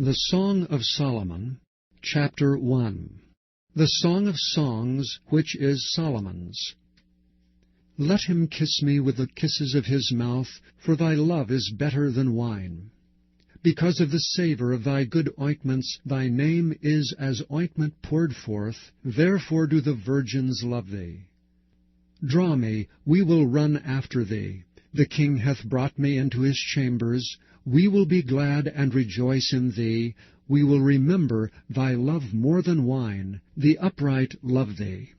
The Song of Solomon, Chapter 1. The Song of Songs, which is Solomon's. Let him kiss me with the kisses of his mouth, for thy love is better than wine. Because of the savour of thy good ointments, thy name is as ointment poured forth, therefore do the virgins love thee. Draw me, we will run after thee. The king hath brought me into his chambers. We will be glad and rejoice in thee. We will remember thy love more than wine. The upright love thee.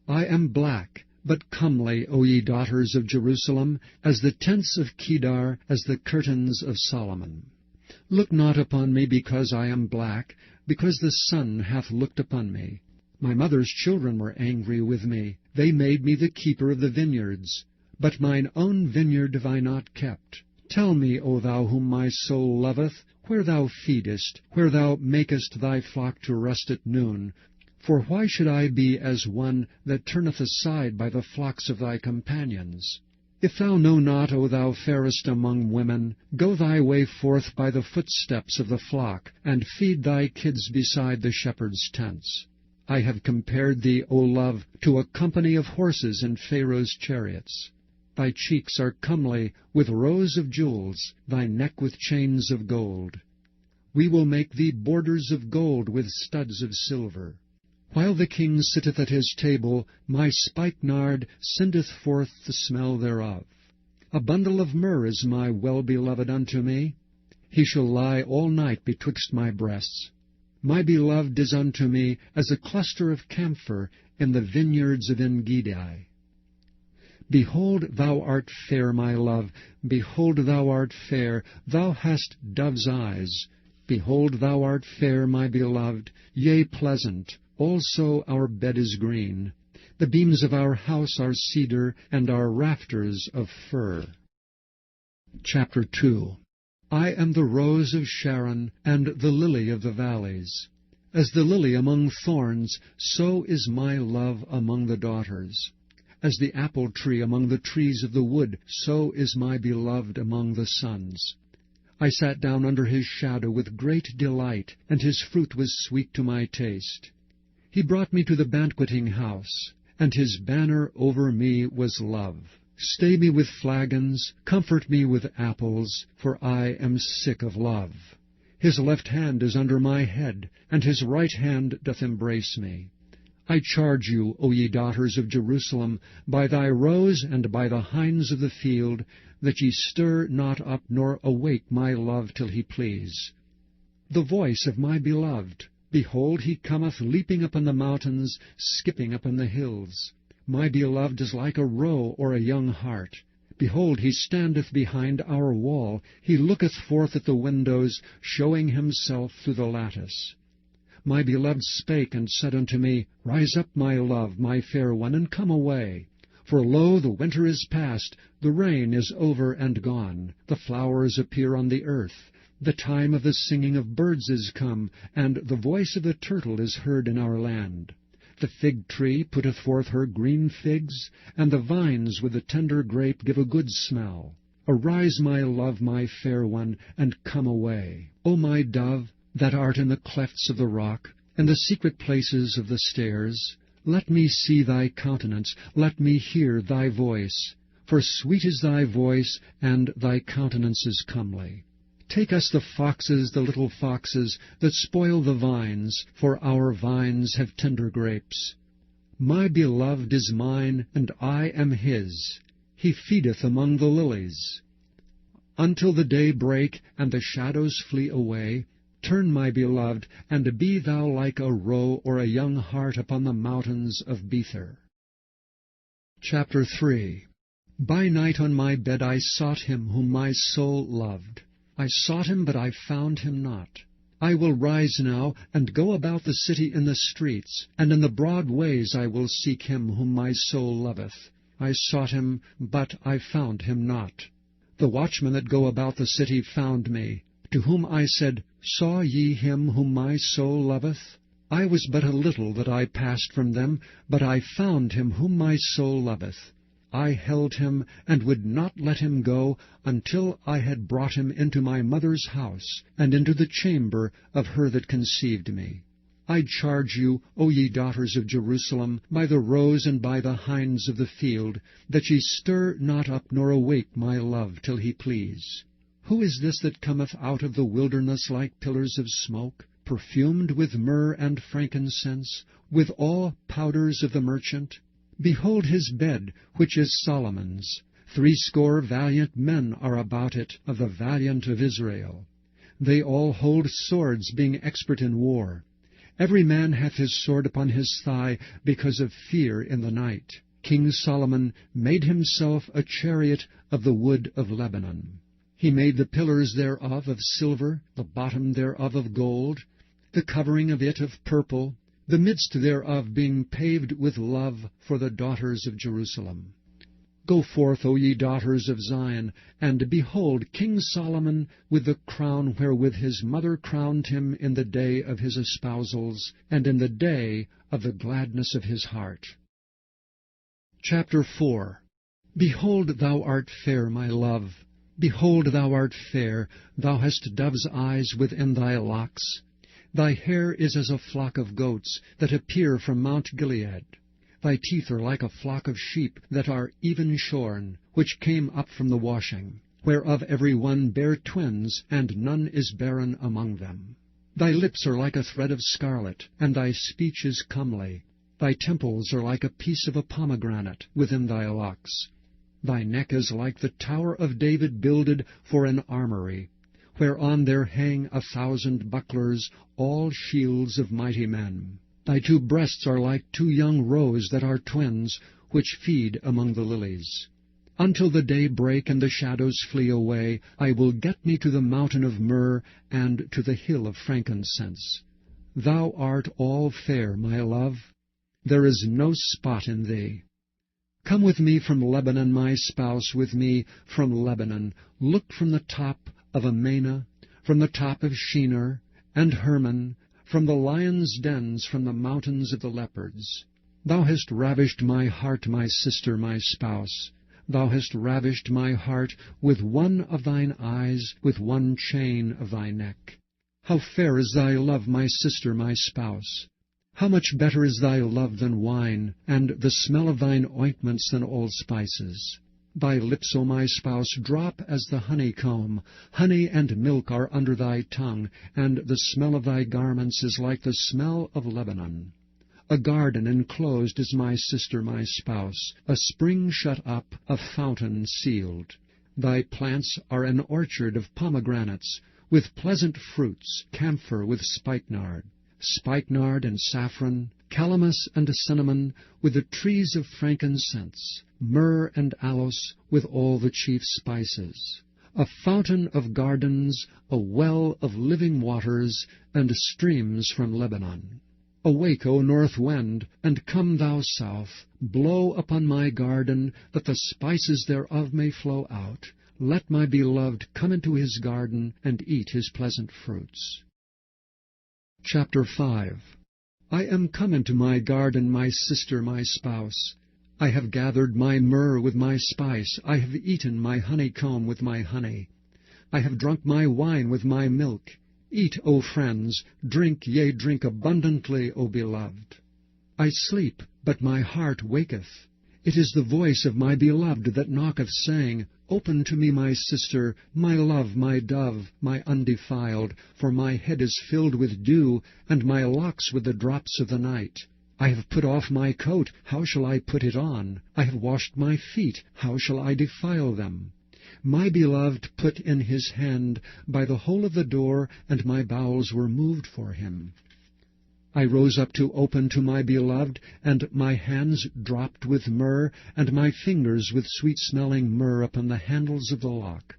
I am black, but comely, O ye daughters of Jerusalem, as the tents of Kedar, as the curtains of Solomon. Look not upon me because I am black, because the sun hath looked upon me. My mother's children were angry with me. They made me the keeper of the vineyards. But mine own vineyard have I not kept. Tell me, O thou whom my soul loveth, where thou feedest, where thou makest thy flock to rest at noon. For why should I be as one that turneth aside by the flocks of thy companions? If thou know not, O thou fairest among women, go thy way forth by the footsteps of the flock, and feed thy kids beside the shepherds' tents. I have compared thee, O love, to a company of horses in Pharaoh's chariots. Thy cheeks are comely with rows of jewels, thy neck with chains of gold. We will make thee borders of gold with studs of silver. While the king sitteth at his table, my spikenard sendeth forth the smell thereof. A bundle of myrrh is my well-beloved unto me. He shall lie all night betwixt my breasts. My beloved is unto me as a cluster of camphor in the vineyards of En-gedi. Behold, thou art fair, my love. Behold, thou art fair. Thou hast dove's eyes. Behold, thou art fair, my beloved, yea, pleasant. Also our bed is green. The beams of our house are cedar, and our rafters of fir. Chapter 2. I am the rose of Sharon, and the lily of the valleys. As the lily among thorns, so is my love among the daughters. As the apple tree among the trees of the wood, so is my beloved among the sons. I sat down under his shadow with great delight, and his fruit was sweet to my taste. He brought me to the banqueting house, and his banner over me was love. Stay me with flagons, comfort me with apples, for I am sick of love. His left hand is under my head, and his right hand doth embrace me. I charge you, O ye daughters of Jerusalem, by thy roes and by the hinds of the field, that ye stir not up nor awake my love till he please. The voice of my beloved, behold, he cometh leaping upon the mountains, skipping upon the hills. My beloved is like a roe or a young hart. Behold, he standeth behind our wall. He looketh forth at the windows, showing himself through the lattice. My beloved spake and said unto me, Rise up, my love, my fair one, and come away. For lo, the winter is past, the rain is over and gone, the flowers appear on the earth. The time of the singing of birds is come, and the voice of the turtle is heard in our land. The fig tree putteth forth her green figs, and the vines with the tender grape give a good smell. Arise, my love, my fair one, and come away. O my dove, that art in the clefts of the rock, and the secret places of the stairs, let me see thy countenance, let me hear thy voice. For sweet is thy voice, and thy countenance is comely. Take us the foxes, the little foxes, that spoil the vines, for our vines have tender grapes. My beloved is mine, and I am his. He feedeth among the lilies. Until the day break, and the shadows flee away, turn, my beloved, and be thou like a roe or a young hart upon the mountains of Bether. Chapter 3. By night on my bed I sought him whom my soul loved. I sought him, but I found him not. I will rise now, and go about the city in the streets, and in the broad ways I will seek him whom my soul loveth. I sought him, but I found him not. The watchmen that go about the city found me, to whom I said, Saw ye him whom my soul loveth? I was but a little that I passed from them, but I found him whom my soul loveth. I held him, and would not let him go, until I had brought him into my mother's house, and into the chamber of her that conceived me. I charge you, O ye daughters of Jerusalem, by the roes and by the hinds of the field, that ye stir not up nor awake my love till he please. Who is this that cometh out of the wilderness like pillars of smoke, perfumed with myrrh and frankincense, with all powders of the merchant? Behold his bed, which is Solomon's. 80 valiant men are about it, of the valiant of Israel. They all hold swords, being expert in war. Every man hath his sword upon his thigh, because of fear in the night. King Solomon made himself a chariot of the wood of Lebanon. He made the pillars thereof of silver, the bottom thereof of gold, the covering of it of purple, the midst thereof being paved with love for the daughters of Jerusalem. Go forth, O ye daughters of Zion, and behold King Solomon with the crown wherewith his mother crowned him in the day of his espousals, and in the day of the gladness of his heart. Chapter 4. Behold, thou art fair, my love. Behold, thou art fair, thou hast dove's eyes within thy locks. Thy hair is as a flock of goats that appear from Mount Gilead. Thy teeth are like a flock of sheep that are even shorn, which came up from the washing, whereof every one bare twins, and none is barren among them. Thy lips are like a thread of scarlet, and thy speech is comely. Thy temples are like a piece of a pomegranate within thy locks. Thy neck is like the tower of David builded for an armory, whereon there hang 1,000 bucklers, all shields of mighty men. Thy 2 breasts are like 2 young roes that are twins, which feed among the lilies. Until the day break and the shadows flee away, I will get me to the mountain of myrrh, and to the hill of frankincense. Thou art all fair, my love. There is no spot in thee. Come with me from Lebanon, my spouse, with me from Lebanon. Look from the top of Amana, from the top of Shinar and Hermon, from the lions' dens, from the mountains of the leopards. Thou hast ravished my heart, my sister, my spouse. Thou hast ravished my heart with one of thine eyes, with one chain of thy neck. How fair is thy love, my sister, my spouse! How much better is thy love than wine, and the smell of thine ointments than all spices. Thy lips, O my spouse, drop as the honeycomb. Honey and milk are under thy tongue, and the smell of thy garments is like the smell of Lebanon. A garden enclosed is my sister, my spouse, a spring shut up, a fountain sealed. Thy plants are an orchard of pomegranates, with pleasant fruits, camphor with spikenard. Spikenard and saffron, calamus and cinnamon, with the trees of frankincense, myrrh and aloes, with all the chief spices. A fountain of gardens, a well of living waters, and streams from Lebanon. Awake, O north wind, and come thou south. Blow upon my garden, that the spices thereof may flow out. Let my beloved come into his garden, and eat his pleasant fruits. Chapter 5. I am come into my garden, my sister, my spouse. I have gathered my myrrh with my spice. I have eaten my honeycomb with my honey. I have drunk my wine with my milk. Eat, O friends, drink, yea, drink abundantly, O beloved. I sleep, but my heart waketh. It is the voice of my beloved that knocketh, saying, Open to me, my sister, my love, my dove, my undefiled, for my head is filled with dew, and my locks with the drops of the night. I have put off my coat, how shall I put it on? I have washed my feet, how shall I defile them? My beloved put in his hand by the hole of the door, and my bowels were moved for him. I rose up to open to my beloved, and my hands dropped with myrrh, and my fingers with sweet-smelling myrrh upon the handles of the lock.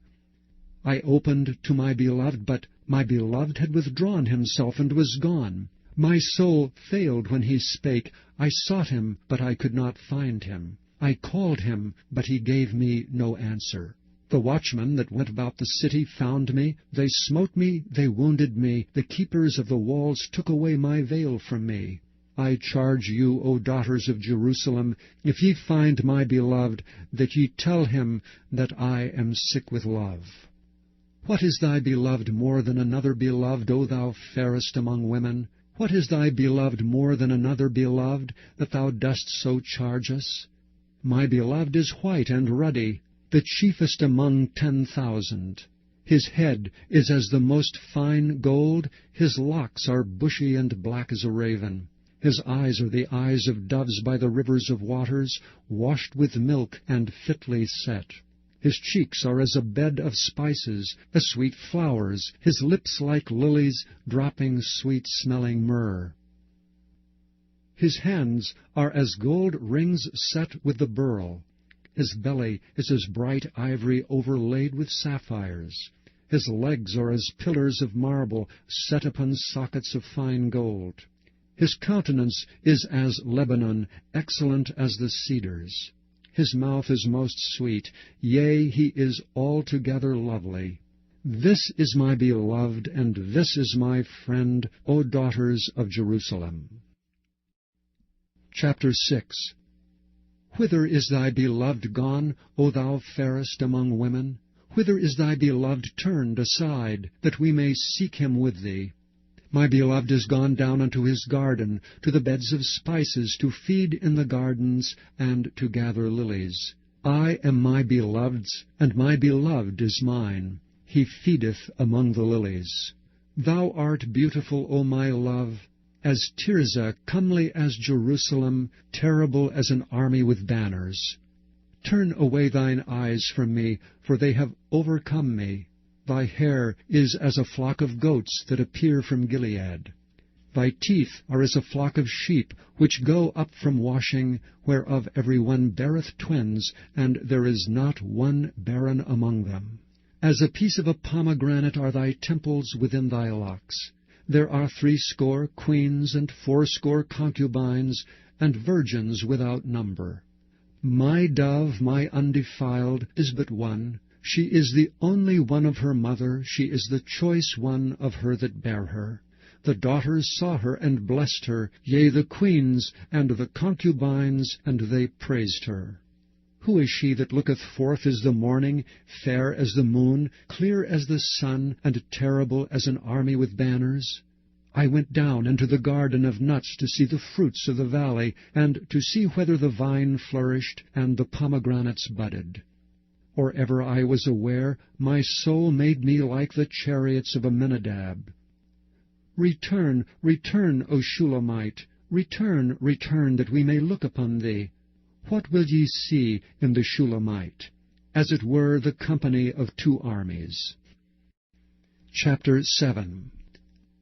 I opened to my beloved, but my beloved had withdrawn himself and was gone. My soul failed when he spake. I sought him, but I could not find him. I called him, but he gave me no answer. The watchmen that went about the city found me. They smote me, they wounded me. The keepers of the walls took away my veil from me. I charge you, O daughters of Jerusalem, if ye find my beloved, that ye tell him that I am sick with love. What is thy beloved more than another beloved, O thou fairest among women? What is thy beloved more than another beloved, that thou dost so charge us? My beloved is white and ruddy, the chiefest among 10,000. His head is as the most fine gold, his locks are bushy and black as a raven. His eyes are the eyes of doves by the rivers of waters, washed with milk and fitly set. His cheeks are as a bed of spices, as sweet flowers, his lips like lilies, dropping sweet-smelling myrrh. His hands are as gold rings set with the beryl. His belly is as bright ivory overlaid with sapphires. His legs are as pillars of marble set upon sockets of fine gold. His countenance is as Lebanon, excellent as the cedars. His mouth is most sweet, yea, he is altogether lovely. This is my beloved, and this is my friend, O daughters of Jerusalem. Chapter 6. Whither is thy beloved gone, O thou fairest among women? Whither is thy beloved turned aside, that we may seek him with thee? My beloved is gone down unto his garden, to the beds of spices, to feed in the gardens, and to gather lilies. I am my beloved's, and my beloved is mine. He feedeth among the lilies. Thou art beautiful, O my love, as Tirzah, comely as Jerusalem, terrible as an army with banners. Turn away thine eyes from me, for they have overcome me. Thy hair is as a flock of goats that appear from Gilead. Thy teeth are as a flock of sheep, which go up from washing, whereof every one beareth twins, and there is not one barren among them. As a piece of a pomegranate are thy temples within thy locks. There are 80 queens, and 80 concubines, and virgins without number. My dove, my undefiled, is but one. She is the only one of her mother, she is the choice one of her that bare her. The daughters saw her and blessed her, yea, the queens and the concubines, and they praised her. Who is she that looketh forth as the morning, fair as the moon, clear as the sun, and terrible as an army with banners? I went down into the garden of nuts to see the fruits of the valley, and to see whether the vine flourished, and the pomegranates budded. Or ever I was aware, my soul made me like the chariots of Amminadab. Return, return, O Shulamite, return, return, that we may look upon thee. What will ye see in the Shulamite? As it were the company of 2 armies. Chapter 7.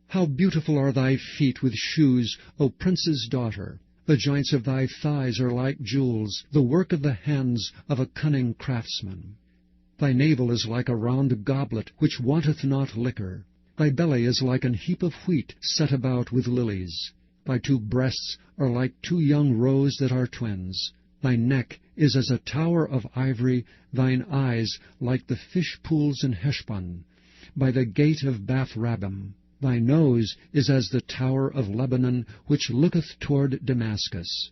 How beautiful are thy feet with shoes, O prince's daughter! The joints of thy thighs are like jewels, the work of the hands of a cunning craftsman. Thy navel is like a round goblet, which wanteth not liquor. Thy belly is like an heap of wheat set about with lilies. Thy 2 breasts are like 2 young roes that are twins. Thy neck is as a tower of ivory, thine eyes like the fish pools in Heshbon, by the gate of Bath-rabbim. Thy nose is as the tower of Lebanon, which looketh toward Damascus.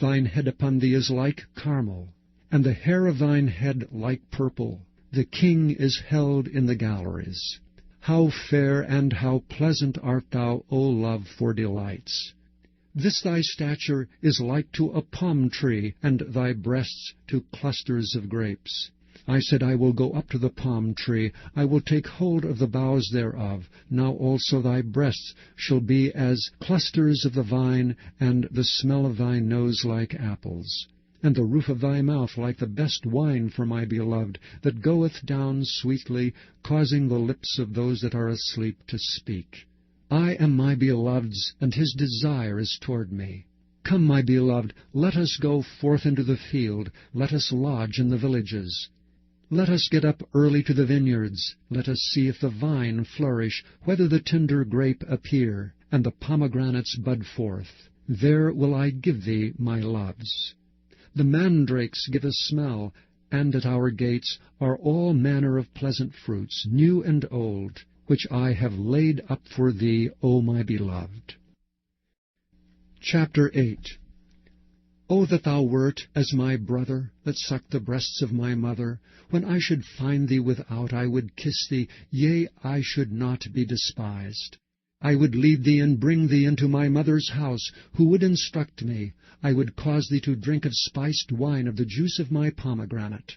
Thine head upon thee is like Carmel, and the hair of thine head like purple. The king is held in the galleries. How fair and how pleasant art thou, O love, for delights! This thy stature is like to a palm tree, and thy breasts to clusters of grapes. I said, I will go up to the palm tree, I will take hold of the boughs thereof. Now also thy breasts shall be as clusters of the vine, and the smell of thy nose like apples, and the roof of thy mouth like the best wine for my beloved, that goeth down sweetly, causing the lips of those that are asleep to speak. I am my beloved's, and his desire is toward me. Come, my beloved, let us go forth into the field, let us lodge in the villages. Let us get up early to the vineyards. Let us see if the vine flourish, whether the tender grape appear, and the pomegranates bud forth. There will I give thee my loves. The mandrakes give a smell, and at our gates are all manner of pleasant fruits, new and old, which I have laid up for thee, O my beloved. Chapter 8. O that thou wert as my brother, that sucked the breasts of my mother! When I should find thee without, I would kiss thee, yea, I should not be despised. I would lead thee and bring thee into my mother's house, who would instruct me. I would cause thee to drink of spiced wine of the juice of my pomegranate.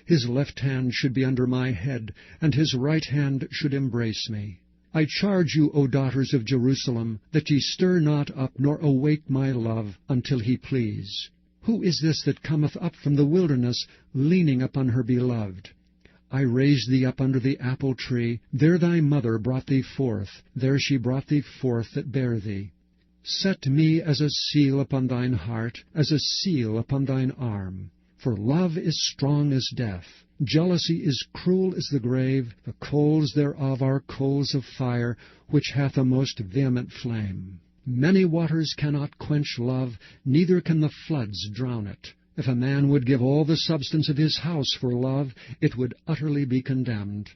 His left hand should be under my head, and his right hand should embrace me. I charge you, O daughters of Jerusalem, that ye stir not up, nor awake my love, until he please. Who is this that cometh up from the wilderness, leaning upon her beloved? I raised thee up under the apple tree, there thy mother brought thee forth, there she brought thee forth that bare thee. Set me as a seal upon thine heart, as a seal upon thine arm. For love is strong as death, jealousy is cruel as the grave, the coals thereof are coals of fire, which hath a most vehement flame. Many waters cannot quench love, neither can the floods drown it. If a man would give all the substance of his house for love, it would utterly be condemned.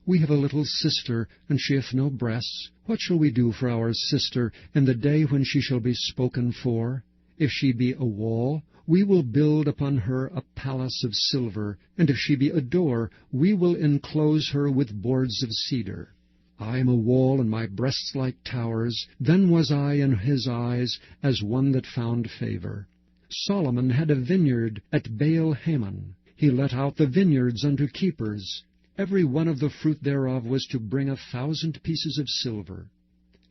We have a little sister, and she hath no breasts. What shall we do for our sister in the day when she shall be spoken for? If she be a wall, we will build upon her a palace of silver, and if she be a door, we will enclose her with boards of cedar. I am a wall, and my breasts like towers. Then was I in his eyes as one that found favor. Solomon had a vineyard at Baal-Hamon. He let out the vineyards unto keepers. Every one of the fruit thereof was to bring 1,000 pieces of silver.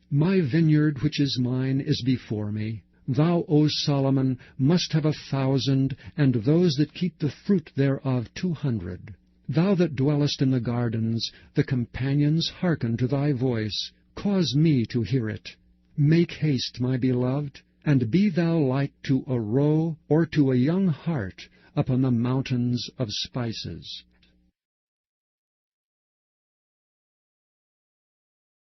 My vineyard which is mine is before me. Thou, O Solomon, must have 1,000, and those that keep the fruit thereof 200. Thou that dwellest in the gardens, the companions hearken to thy voice. Cause me to hear it. Make haste, my beloved, and be thou like to a roe or to a young hart upon the mountains of spices.